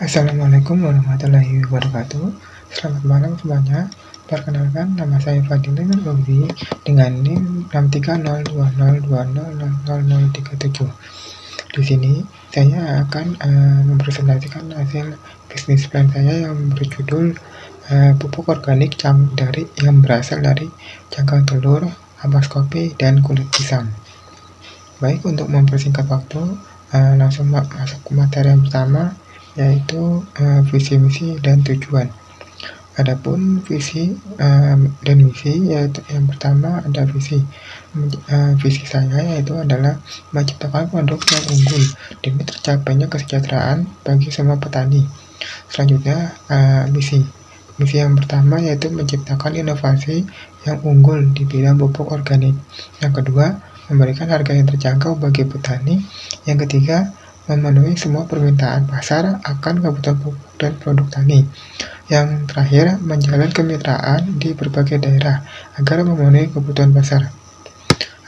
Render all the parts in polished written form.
Assalamualaikum warahmatullahi wabarakatuh. Selamat malam semuanya. Perkenalkan, nama saya Fadilin Lubri dengan NIM 63020200037. Di sini saya akan mempresentasikan hasil bisnis plan saya yang berjudul pupuk organik yang berasal dari cangkang telur, ampas kopi, dan kulit pisang. Baik, untuk mempersingkat waktu, langsung masuk ke materi yang pertama, yaitu visi misi dan tujuan. Adapun visi dan misi, yaitu yang pertama ada visi. Visi saya yaitu adalah menciptakan produk yang unggul demi tercapainya kesejahteraan bagi semua petani. Selanjutnya misi yang pertama yaitu menciptakan inovasi yang unggul di bidang pupuk organik. Yang kedua, memberikan harga yang terjangkau bagi petani. Yang ketiga, memenuhi semua permintaan pasar akan kebutuhan pupuk dan produk tani. Yang terakhir, menjalin kemitraan di berbagai daerah agar memenuhi kebutuhan pasar.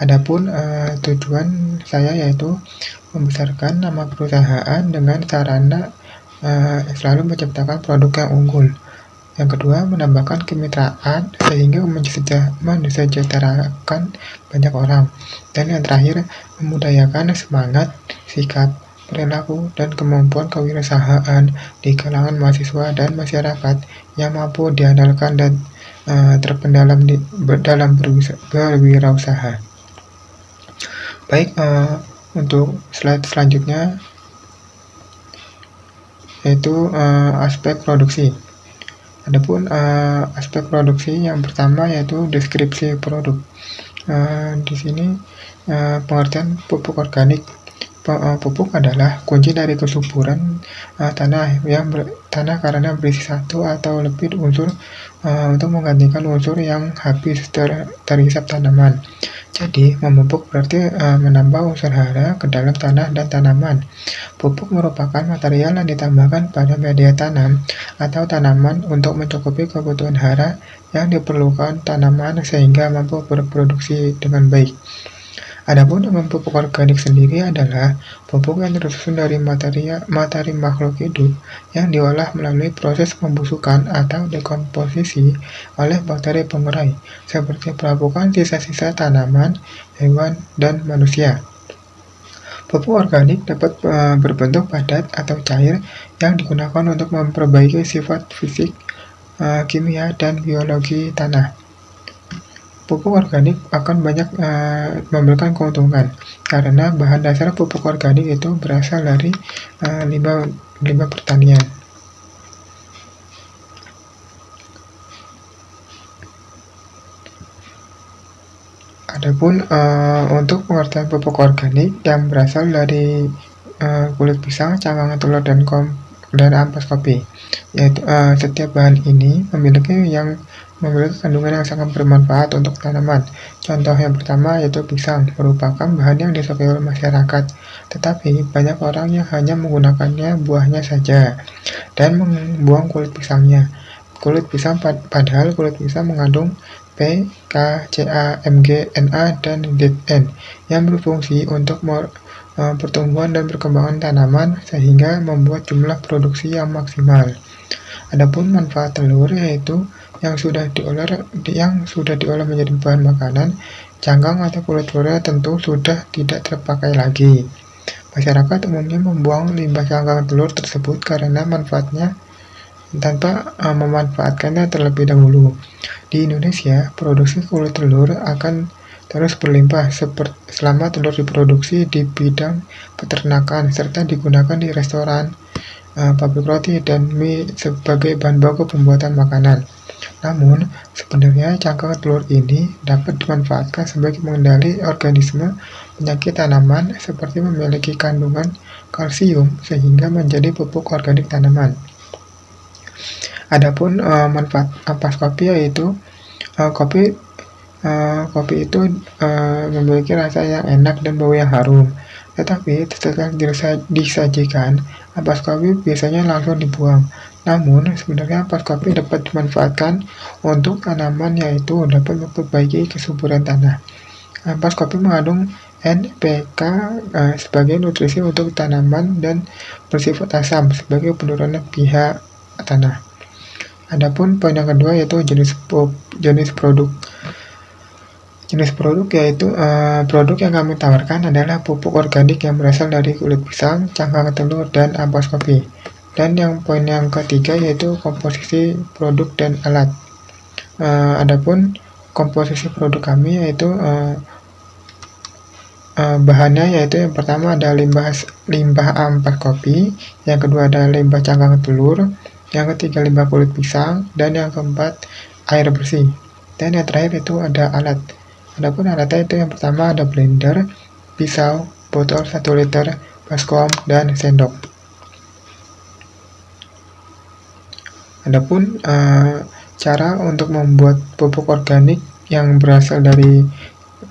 Adapun tujuan saya yaitu membesarkan nama perusahaan dengan sarana selalu menciptakan produk yang unggul. Yang kedua, menambahkan kemitraan sehingga mensejahterakan banyak orang. Dan yang terakhir, memudayakan semangat, sikap, perilaku, dan kemampuan kewirausahaan di kalangan mahasiswa dan masyarakat yang mampu diandalkan dan terpendam dalam berwirausaha. Baik, untuk slide selanjutnya yaitu aspek produksi. Adapun aspek produksi yang pertama yaitu deskripsi produk. Di sini pengertian pupuk organik. Pupuk adalah kunci dari kesuburan tanah karena berisi satu atau lebih unsur untuk menggantikan unsur yang habis terhisap tanaman. Jadi, memupuk berarti menambah unsur hara ke dalam tanah dan tanaman. Pupuk merupakan material yang ditambahkan pada media tanam atau tanaman untuk mencukupi kebutuhan hara yang diperlukan tanaman sehingga mampu berproduksi dengan baik. Adapun pupuk organik sendiri adalah pupuk yang tersusun dari materi makhluk hidup yang diolah melalui proses pembusukan atau dekomposisi oleh bakteri pengurai, seperti perapukan sisa-sisa tanaman, hewan, dan manusia. Pupuk organik dapat berbentuk padat atau cair yang digunakan untuk memperbaiki sifat fisik, kimia, dan biologi tanah. Pupuk organik akan banyak memberikan keuntungan karena bahan dasar pupuk organik itu berasal dari limbah pertanian. Adapun untuk pengertian pupuk organik yang berasal dari kulit pisang, cangkang telur, dan ampas kopi, yaitu setiap bahan ini memiliki kandungan yang sangat bermanfaat untuk tanaman. Contoh yang pertama yaitu pisang, merupakan bahan yang disukai oleh masyarakat, tetapi banyak orang yang hanya menggunakannya buahnya saja dan membuang kulit pisangnya. Padahal kulit pisang mengandung P, K, Ca, Mg, Na, dan Zn yang berfungsi untuk pertumbuhan dan perkembangan tanaman sehingga membuat jumlah produksi yang maksimal. Adapun manfaat telur yaitu yang sudah diolah menjadi bahan makanan, cangkang atau kulit telurnya tentu sudah tidak terpakai lagi. Masyarakat umumnya membuang limbah cangkang telur tersebut karena manfaatnya tanpa memanfaatkannya terlebih dahulu. Di Indonesia, produksi kulit telur akan terus berlimpah selama telur diproduksi di bidang peternakan serta digunakan di restoran, pabrik roti, dan mie sebagai bahan baku pembuatan makanan. Namun, sebenarnya cangkang telur ini dapat dimanfaatkan sebagai pengendali organisme penyakit tanaman seperti memiliki kandungan kalsium sehingga menjadi pupuk organik tanaman. Adapun manfaat ampas kopi yaitu kopi itu memiliki rasa yang enak dan bau yang harum. Tetapi setelah disajikan, ampas kopi biasanya langsung dibuang. Namun, sebenarnya ampas kopi dapat dimanfaatkan untuk tanaman yaitu dapat memperbaiki kesuburan tanah. Ampas kopi mengandung NPK sebagai nutrisi untuk tanaman dan bersifat asam sebagai penurunan pH tanah. Adapun poin yang kedua yaitu jenis produk. Jenis produk yaitu produk yang kami tawarkan adalah pupuk organik yang berasal dari kulit pisang, cangkang telur, dan ampas kopi. Dan yang poin yang ketiga yaitu komposisi produk dan alat. Adapun komposisi produk kami yaitu bahannya yaitu yang pertama ada limbah ampas kopi, yang kedua ada limbah cangkang telur, yang ketiga limbah kulit pisang, dan yang keempat air bersih. Dan yang terakhir itu ada alat. Adapun alatnya itu yang pertama ada blender, pisau, botol 1 liter, baskom, dan sendok. Adapun cara untuk membuat pupuk organik yang berasal dari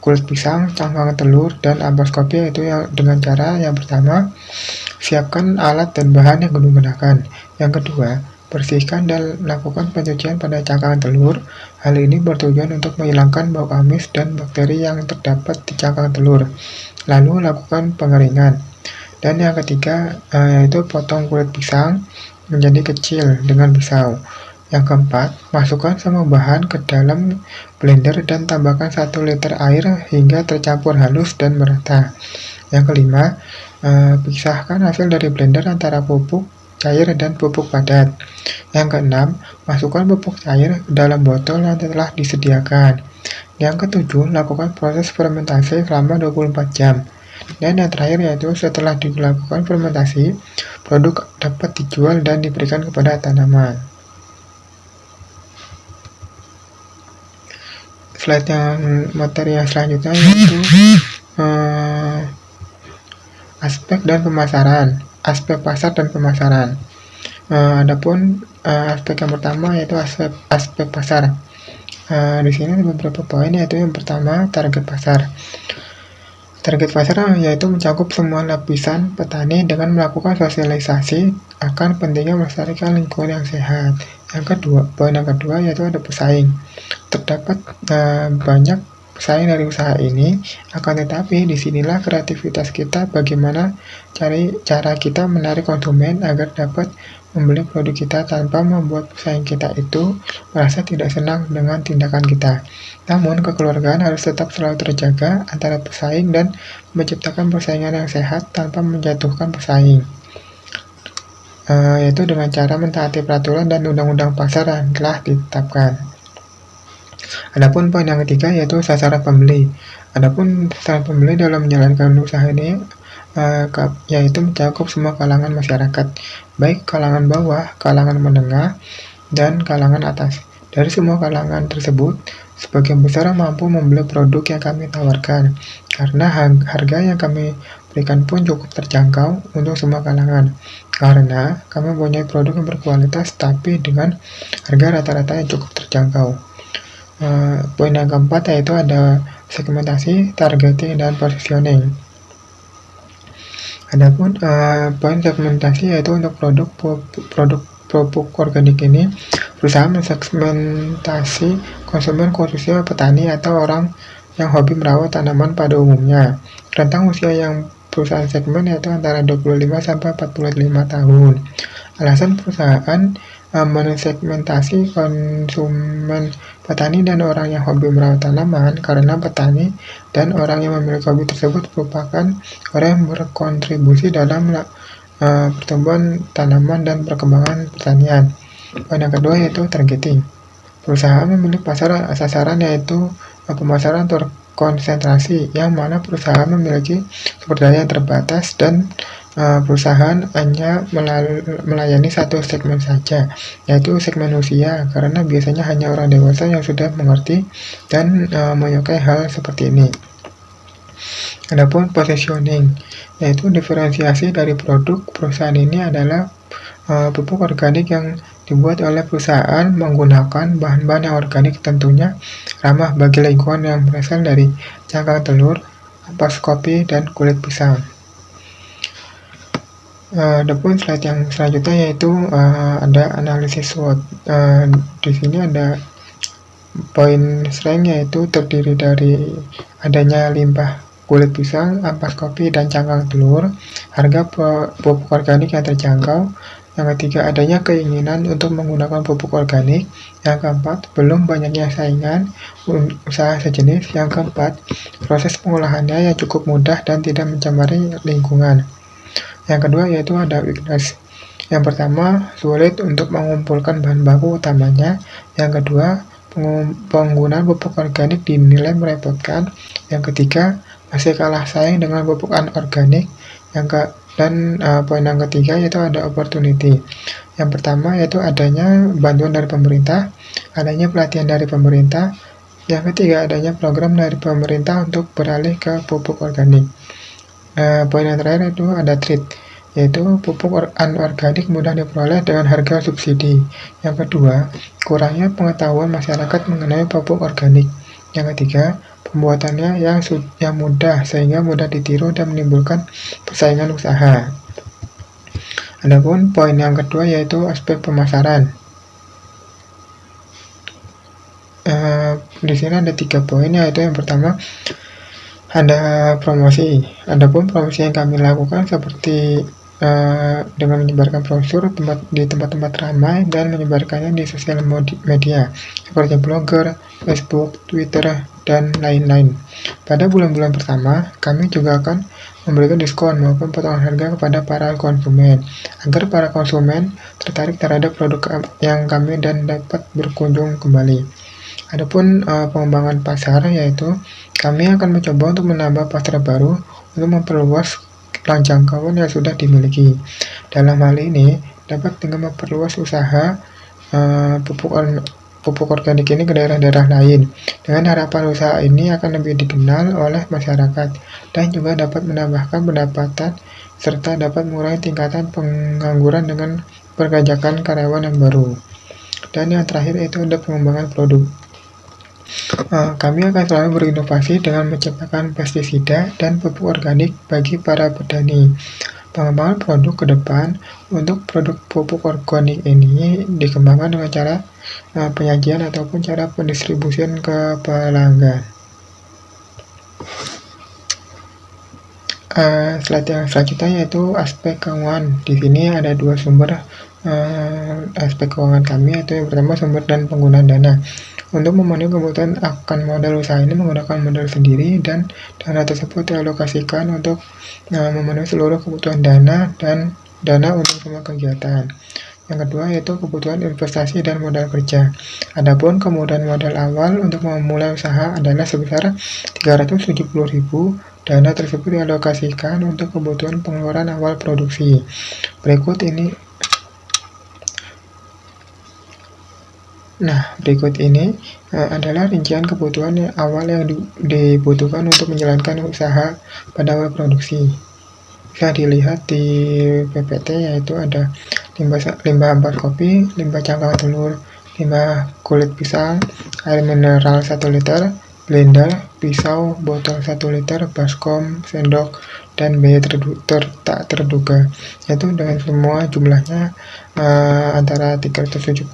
kulit pisang, cangkang telur, dan ampas kopi itu dengan cara yang pertama, siapkan alat dan bahan yang digunakan. Yang kedua, bersihkan dan lakukan pencucian pada cangkang telur. Hal ini bertujuan untuk menghilangkan bau amis dan bakteri yang terdapat di cangkang telur. Lalu lakukan pengeringan. Dan yang ketiga yaitu potong kulit pisang menjadi kecil dengan pisau. Yang keempat, masukkan semua bahan ke dalam blender dan tambahkan 1 liter air hingga tercampur halus dan merata. Yang kelima, pisahkan hasil dari blender antara pupuk cair dan pupuk padat. Yang keenam, masukkan pupuk cair ke dalam botol yang telah disediakan. Yang ketujuh, lakukan proses fermentasi selama 24 jam. Dan yang terakhir yaitu setelah dilakukan fermentasi, produk dapat dijual dan diberikan kepada tanaman. Slide yang materi yang selanjutnya yaitu aspek pasar dan pemasaran. Adapun aspek yang pertama yaitu aspek pasar. Di sini ada beberapa poin, yaitu yang pertama target pasar. Target pasar yaitu mencakup semua lapisan petani dengan melakukan sosialisasi akan pentingnya melestarikan lingkungan yang sehat. Poin yang kedua yaitu ada pesaing. Terdapat banyak pesaing dari usaha ini, akan tetapi disinilah kreativitas kita bagaimana cara kita menarik konsumen agar dapat membeli produk kita tanpa membuat pesaing kita itu merasa tidak senang dengan tindakan kita. Namun kekeluargaan harus tetap selalu terjaga antara pesaing dan menciptakan persaingan yang sehat tanpa menjatuhkan pesaing. Yaitu dengan cara mentaati peraturan dan undang-undang pasar yang telah ditetapkan. Adapun poin yang ketiga yaitu sasaran pembeli. Adapun sasaran pembeli dalam menjalankan usaha ini yaitu mencakup semua kalangan masyarakat, baik kalangan bawah, kalangan menengah, dan kalangan atas. Dari semua kalangan tersebut, sebagian besar mampu membeli produk yang kami tawarkan, karena harga yang kami berikan pun cukup terjangkau untuk semua kalangan. Karena kami mempunyai produk yang berkualitas tapi dengan harga rata-rata yang cukup terjangkau. Poin yang keempat yaitu ada segmentasi, targeting, dan positioning. Adapun poin segmentasi yaitu untuk produk pupuk organik ini, berusaha mensegmentasi konsumen khususnya petani atau orang yang hobi merawat tanaman pada umumnya. Rentang usia yang perusahaan segmen yaitu antara 25 sampai 45 tahun. Alasan perusahaan mensegmentasi konsumen petani dan orang yang hobi merawat tanaman karena petani dan orang yang memiliki hobi tersebut merupakan orang yang berkontribusi dalam pertumbuhan tanaman dan perkembangan pertanian. Poin yang kedua yaitu targeting. Perusahaan memiliki pasar sasaran yaitu pemasaran terkonsentrasi, yang mana perusahaan memiliki sumber daya yang terbatas dan perusahaan hanya melayani satu segmen saja, yaitu segmen usia, karena biasanya hanya orang dewasa yang sudah mengerti dan menyukai hal seperti ini. Adapun positioning, yaitu diferensiasi dari produk perusahaan ini adalah pupuk organik yang dibuat oleh perusahaan menggunakan bahan-bahan yang organik, tentunya ramah bagi lingkungan, yang berasal dari cangkang telur, ampas kopi, dan kulit pisang. Adapun slide yang selanjutnya yaitu ada analisis SWOT. Di sini ada poin strength yaitu terdiri dari adanya limbah kulit pisang, ampas kopi, dan cangkang telur. Harga pupuk organik yang terjangkau. Yang ketiga, adanya keinginan untuk menggunakan pupuk organik. Yang keempat, belum banyaknya saingan usaha sejenis. Yang keempat, proses pengolahannya yang cukup mudah dan tidak mencemari lingkungan. Yang kedua yaitu ada weakness. Yang pertama, sulit untuk mengumpulkan bahan baku utamanya. Yang kedua, penggunaan pupuk organik dinilai merepotkan. Yang ketiga, masih kalah saing dengan pupuk anorganik. Dan poin yang ketiga yaitu ada opportunity. Yang pertama yaitu adanya bantuan dari pemerintah, adanya pelatihan dari pemerintah. Yang ketiga, adanya program dari pemerintah untuk beralih ke pupuk organik. Poin yang terakhir itu ada threat, yaitu pupuk anorganik mudah diperoleh dengan harga subsidi. Yang kedua, kurangnya pengetahuan masyarakat mengenai pupuk organik. Yang ketiga, pembuatannya yang mudah sehingga mudah ditiru dan menimbulkan persaingan usaha. Adapun poin yang kedua yaitu aspek pemasaran. Di sini ada 3 poin, yaitu yang pertama ada promosi. Adapun promosi yang kami lakukan seperti dengan menyebarkan brosur di tempat-tempat ramai dan menyebarkannya di sosial media seperti blogger, Facebook, Twitter, dan lain-lain. Pada bulan-bulan pertama, kami juga akan memberikan diskon maupun potongan harga kepada para konsumen agar para konsumen tertarik terhadap produk yang kami dan dapat berkunjung kembali. Adapun pengembangan pasar, yaitu kami akan mencoba untuk menambah pasar baru untuk memperluas jangkauan yang sudah dimiliki. Dalam hal ini dapat dengan memperluas usaha pupuk organik ini ke daerah-daerah lain. Dengan harapan usaha ini akan lebih dikenal oleh masyarakat dan juga dapat menambahkan pendapatan serta dapat mengurangi tingkatan pengangguran dengan pergajakan karyawan yang baru. Dan yang terakhir itu ada pengembangan produk. Kami akan selalu berinovasi dengan menciptakan pestisida dan pupuk organik bagi para petani. Pengembangan produk ke depan untuk produk pupuk organik ini dikembangkan dengan cara penyajian ataupun cara pendistribusian ke pelanggan. Slide yang selanjutnya yaitu aspek keuangan. Di sini ada 2 sumber aspek keuangan kami, yaitu yang pertama sumber dan penggunaan dana. Untuk memenuhi kebutuhan akan modal usaha ini menggunakan modal sendiri dan dana tersebut dialokasikan untuk memenuhi seluruh kebutuhan dana dan dana untuk semua kegiatan. Yang kedua yaitu kebutuhan investasi dan modal kerja. Adapun kemudahan modal awal untuk memulai usaha adalah sebesar 370.000. Dana tersebut dialokasikan untuk kebutuhan pengeluaran awal produksi. Berikut ini adalah rincian kebutuhan awal yang dibutuhkan untuk menjalankan usaha pada awal produksi. Bisa dilihat di PPT, yaitu ada limbah ampas kopi, limbah cangkang telur, limbah kulit pisang, air mineral 1 liter, blender, pisau, botol 1 liter, baskom, sendok, dan biaya tak terduga, yaitu dengan semua jumlahnya antara 370.000.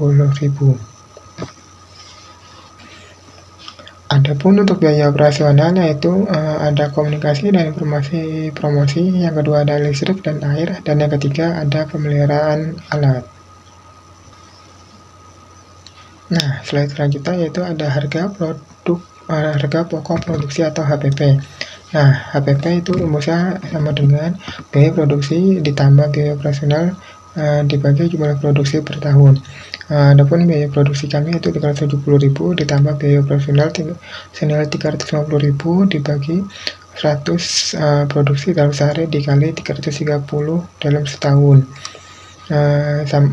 Adapun untuk biaya operasional yaitu ada komunikasi dan informasi promosi, yang kedua ada listrik dan air, dan yang ketiga ada pemeliharaan alat. Nah, slide selanjutnya yaitu ada harga pokok produksi atau HPP. Nah, HPP itu rumusnya sama dengan biaya produksi ditambah biaya operasional dibagi jumlah produksi per tahun. Adapun biaya produksi kami itu 370.000 ditambah biaya operasional senilai 350.000 dibagi 100 produksi dalam sehari dikali 330 dalam setahun,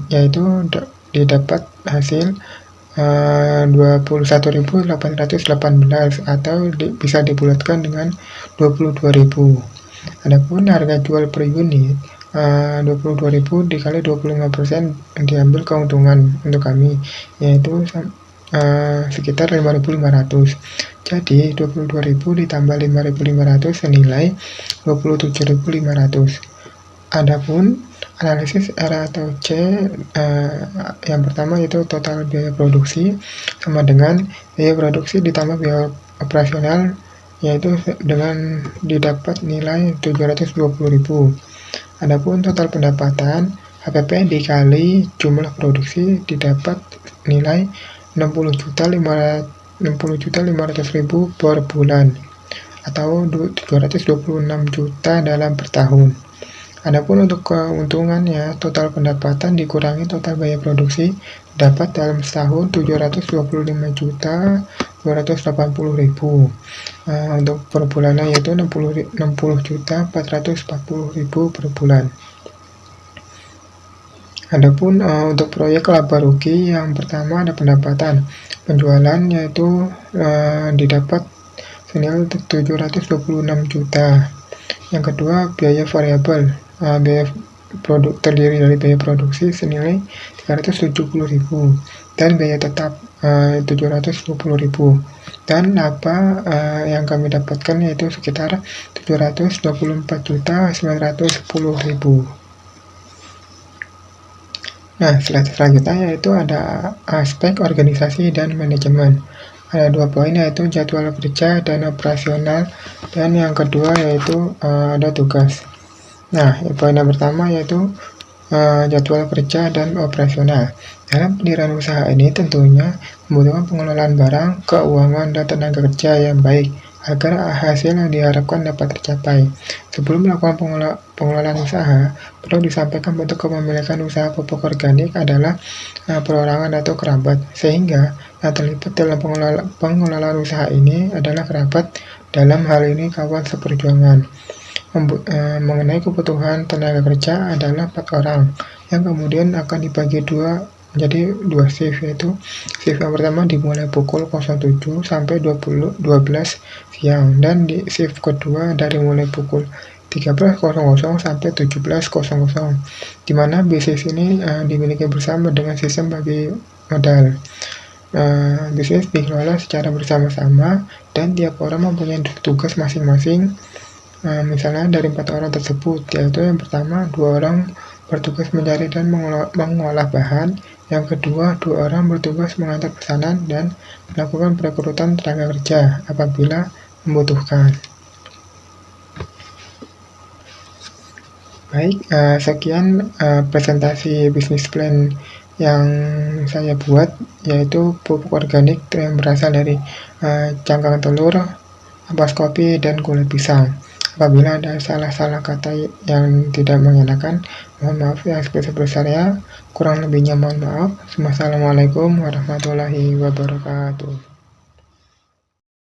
yaitu didapat hasil 21.818 atau bisa dibulatkan dengan 22.000. Adapun harga jual per unit 22.000 dikali 25% diambil keuntungan untuk kami, yaitu sekitar 5.500. Jadi 22.000 ditambah 5.500 senilai 27.500. Adapun analisis R atau C, yang pertama itu total biaya produksi sama dengan biaya produksi ditambah biaya operasional yaitu dengan didapat nilai 720.000. Adapun total pendapatan HPP dikali jumlah produksi didapat nilai 60.500.000 per bulan atau 326 juta dalam per tahun. Adapun untuk keuntungannya, total pendapatan dikurangi total biaya produksi dapat dalam setahun 725.280.000. Untuk per bulannya yaitu 60.440.000 per bulan. Adapun untuk proyek laba rugi, yang pertama ada pendapatan penjualan yaitu didapat senilai 726 juta. Yang kedua biaya variabel, biaya terdiri dari biaya produksi senilai 370.000 dan biaya tetap 720.000. Dan laba yang kami dapatkan yaitu sekitar 724.910.000. Nah, selanjutnya yaitu ada aspek organisasi dan manajemen. Ada 2 poin yaitu jadwal kerja dan operasional, dan yang kedua yaitu ada tugas. Nah, poin yang pertama yaitu jadwal kerja dan operasional. Dalam pendirian usaha ini tentunya membutuhkan pengelolaan barang, keuangan, dan tenaga kerja yang baik agar hasil yang diharapkan dapat tercapai. Sebelum melakukan pengelolaan usaha, perlu disampaikan bentuk kepemilikan usaha pupuk organik adalah perorangan atau kerabat, sehingga yang terlibat dalam pengelolaan usaha ini adalah kerabat, dalam hal ini kawan seperjuangan. Mengenai kebutuhan tenaga kerja adalah 4 orang, yang kemudian akan dibagi menjadi 2 shift, yaitu shift yang pertama dimulai pukul 07 sampai 12 siang, dan di shift kedua dari mulai pukul 13.00 sampai 17.00, di mana bisnis ini dimiliki bersama dengan sistem bagi modal. Bisnis dikelola secara bersama-sama dan tiap orang mempunyai tugas masing-masing. Misalnya dari 4 orang tersebut, yaitu yang pertama 2 orang bertugas mencari dan mengolah bahan, yang kedua 2 orang bertugas mengantar pesanan dan melakukan perekrutan tenaga kerja apabila membutuhkan. Baik, sekian presentasi bisnis plan yang saya buat, yaitu pupuk organik yang berasal dari cangkang telur, ampas kopi, dan kulit pisang. Apabila ada salah-salah kata yang tidak mengenakan, mohon maaf yang sebesar-besarnya. Kurang lebihnya mohon maaf. Wassalamualaikum warahmatullahi wabarakatuh.